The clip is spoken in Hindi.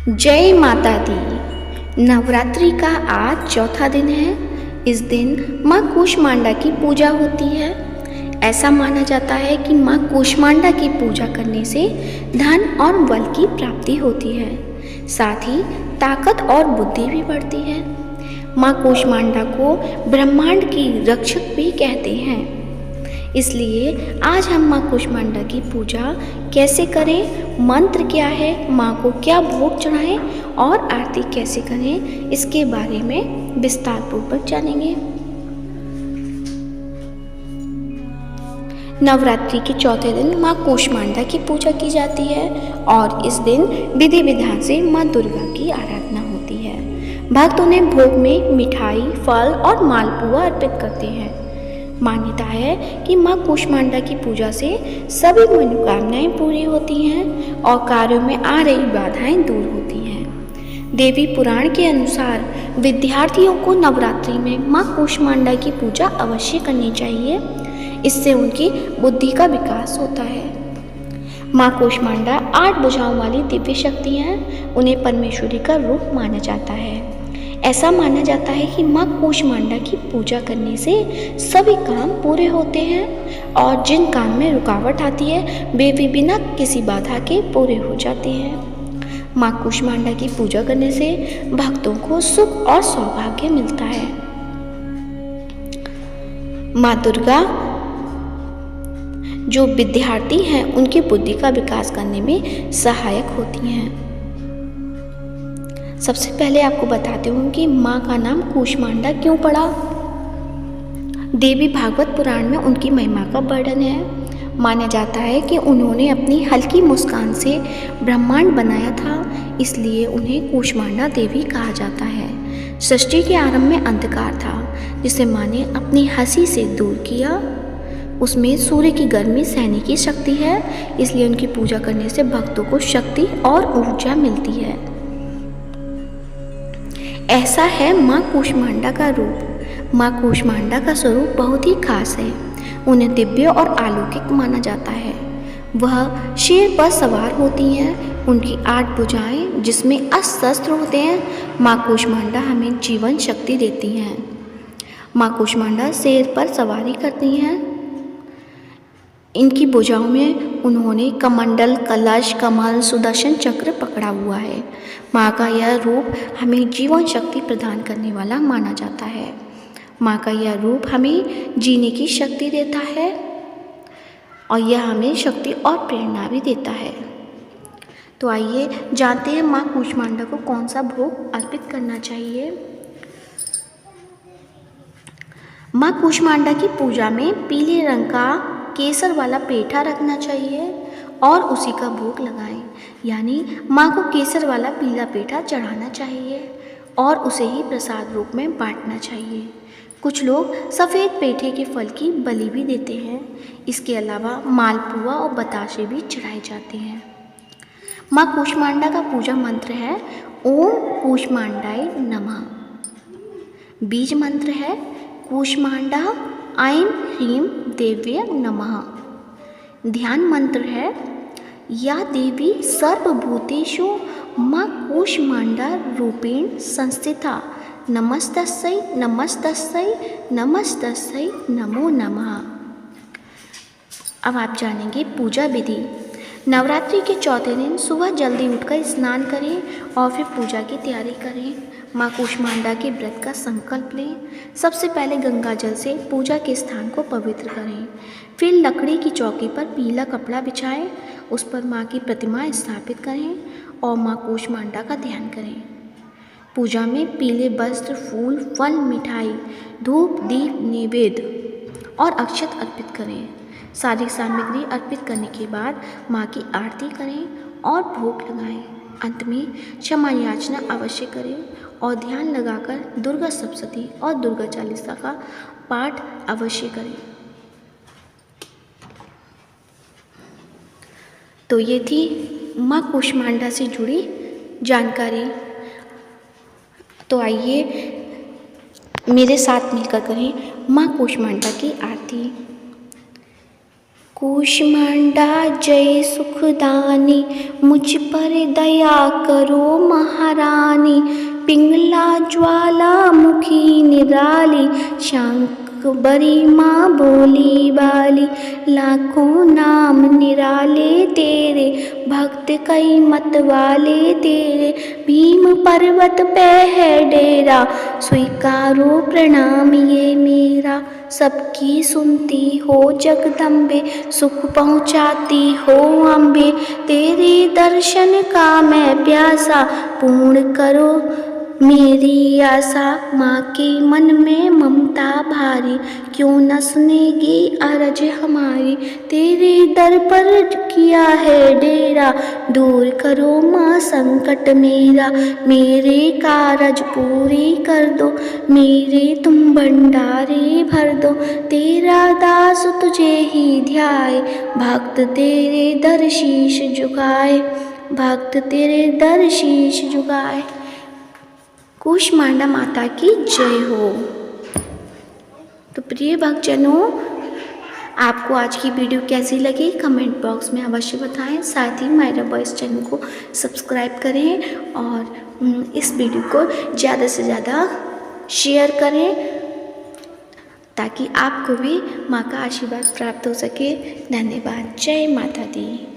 जय माता दी। नवरात्रि का आज चौथा दिन है। इस दिन माँ कूष्मांडा की पूजा होती है। ऐसा माना जाता है कि माँ कूष्मांडा की पूजा करने से धन और बल की प्राप्ति होती है, साथ ही ताकत और बुद्धि भी बढ़ती है। माँ कूष्मांडा को ब्रह्मांड की रक्षक भी कहते हैं। इसलिए आज हम माँ कूष्मांडा की पूजा कैसे करें, मंत्र क्या है, माँ को क्या भोग चढ़ाएं और आरती कैसे करें, इसके बारे में विस्तार पूर्वक जानेंगे। नवरात्रि के चौथे दिन माँ कूष्मांडा की पूजा की जाती है और इस दिन विधि विधान से माँ दुर्गा की आराधना होती है। भक्त उन्हें भोग में मिठाई, फल और मालपुआ अर्पित करते हैं। मान्यता है कि माँ कूष्मांडा की पूजा से सभी मनोकामनाएं पूरी होती हैं और कार्यों में आ रही बाधाएं दूर होती हैं। देवी पुराण के अनुसार विद्यार्थियों को नवरात्रि में माँ कूष्मांडा की पूजा अवश्य करनी चाहिए। इससे उनकी बुद्धि का विकास होता है। माँ कूष्मांडा 8 भुजाओं वाली दिव्य शक्ति हैं। उन्हें परमेश्वरी का रूप माना जाता है। ऐसा माना जाता है कि माँ कूष्मांडा की पूजा करने से सभी काम पूरे होते हैं और जिन काम में रुकावट आती है वे भी बिना किसी बाधा के पूरे हो जाते हैं। माँ कूष्मांडा की पूजा करने से भक्तों को सुख और सौभाग्य मिलता है। माँ दुर्गा जो विद्यार्थी हैं उनकी बुद्धि का विकास करने में सहायक होती हैं। सबसे पहले आपको बताती हूँ कि माँ का नाम कूष्मांडा क्यों पड़ा। देवी भागवत पुराण में उनकी महिमा का वर्णन है। माना जाता है कि उन्होंने अपनी हल्की मुस्कान से ब्रह्मांड बनाया था, इसलिए उन्हें कूष्मांडा देवी कहा जाता है। सृष्टि के आरंभ में अंधकार था, जिसे माँ ने अपनी हंसी से दूर किया। उसमें सूर्य की गर्मी सहने की शक्ति है, इसलिए उनकी पूजा करने से भक्तों को शक्ति और ऊर्जा मिलती है। ऐसा है माँ कूष्मांडा का रूप। माँ कूष्मांडा का स्वरूप बहुत ही खास है। उन्हें दिव्य और अलौकिक माना जाता है। वह शेर पर सवार होती हैं। उनकी 8 भुजाएं जिसमें अस्त्र होते हैं। माँ कूष्मांडा हमें जीवन शक्ति देती हैं। माँ कूष्मांडा शेर पर सवारी करती हैं। इनकी भुजाओं में उन्होंने कमंडल, कलश, कमल, सुदर्शन चक्र पकड़ा हुआ है। माँ का यह रूप हमें जीवन शक्ति प्रदान करने वाला माना जाता है। माँ का यह रूप हमें जीने की शक्ति देता है और यह हमें शक्ति और प्रेरणा भी देता है। तो आइए जानते हैं माँ कूष्मांडा को कौन सा भोग अर्पित करना चाहिए। माँ कूष्मांडा की पूजा में पीले रंग का केसर वाला पेठा रखना चाहिए और उसी का भोग लगाएं। यानी माँ को केसर वाला पीला पेठा चढ़ाना चाहिए और उसे ही प्रसाद रूप में बांटना चाहिए। कुछ लोग सफ़ेद पेठे के फल की बलि भी देते हैं। इसके अलावा मालपुआ और बताशे भी चढ़ाए जाते हैं। माँ कूष्मांडा का पूजा मंत्र है ओम कूष्मांडाय नमः। बीज मंत्र है कूष्मांडा ऐं ह्रीं देव्यै नमः। ध्यान मंत्र है या देवी सर्वभूतेषु माँ कूष्मांडा रूपेण संस्थिता नमस्तस्यै नमस्तस्यै नमस्तस्यै नमो नमः। अब आप जानेंगे पूजा विधि। नवरात्रि के चौथे दिन सुबह जल्दी उठकर स्नान करें और फिर पूजा की तैयारी करें। माँ कूष्मांडा के व्रत का संकल्प लें। सबसे पहले गंगा जल से पूजा के स्थान को पवित्र करें। फिर लकड़ी की चौकी पर पीला कपड़ा बिछाएं, उस पर माँ की प्रतिमा स्थापित करें और माँ कूष्मांडा का ध्यान करें। पूजा में पीले वस्त्र, फूल, फल, मिठाई, धूप, दीप, नैवेद्य और अक्षत अर्पित करें। सारी सामग्री अर्पित करने के बाद माँ की आरती करें और भोग लगाएं। अंत में क्षमा याचना अवश्य करें और ध्यान लगाकर दुर्गा सप्तशती और दुर्गा चालीसा का पाठ अवश्य करें। तो ये थी माँ कूष्मांडा से जुड़ी जानकारी। तो आइए मेरे साथ मिलकर करें माँ कूष्मांडा की आरती। कूष्मांडा जय सुखदानी, मुझ पर दया करो महारानी। पिंगला ज्वाला मुखी निराली, शांक बरी माँ बोली बाली। लाखों नाम निराले तेरे, भक्त कई मत वाले तेरे। भीम पर्वत पे है डेरा, स्वीकारो प्रणाम ये मेरा। सबकी सुनती हो जगदम्बे, सुख पहुँचाती हो अम्बे। तेरे दर्शन का मैं प्यासा, पूर्ण करो मेरी आशा। माँ के मन में ममता भारी, क्यों न सुनेगी अरज हमारी। तेरे दर पर किया है डेरा, दूर करो माँ संकट मेरा। मेरे कारज पूरी कर दो, मेरे तुम भंडारे भर दो। तेरा दास तुझे ही ध्याए, भक्त तेरे दर शीश झुकाए। भक्त तेरे दर शीश झुकाए। कूष्मांडा माता की जय हो। तो प्रिय भक्तजनों, आपको आज की वीडियो कैसी लगी कमेंट बॉक्स में अवश्य बताएं। साथ ही मायरा बॉयज़ चैनल को सब्सक्राइब करें और इस वीडियो को ज़्यादा से ज़्यादा शेयर करें, ताकि आपको भी माँ का आशीर्वाद प्राप्त हो सके। धन्यवाद। जय माता दी।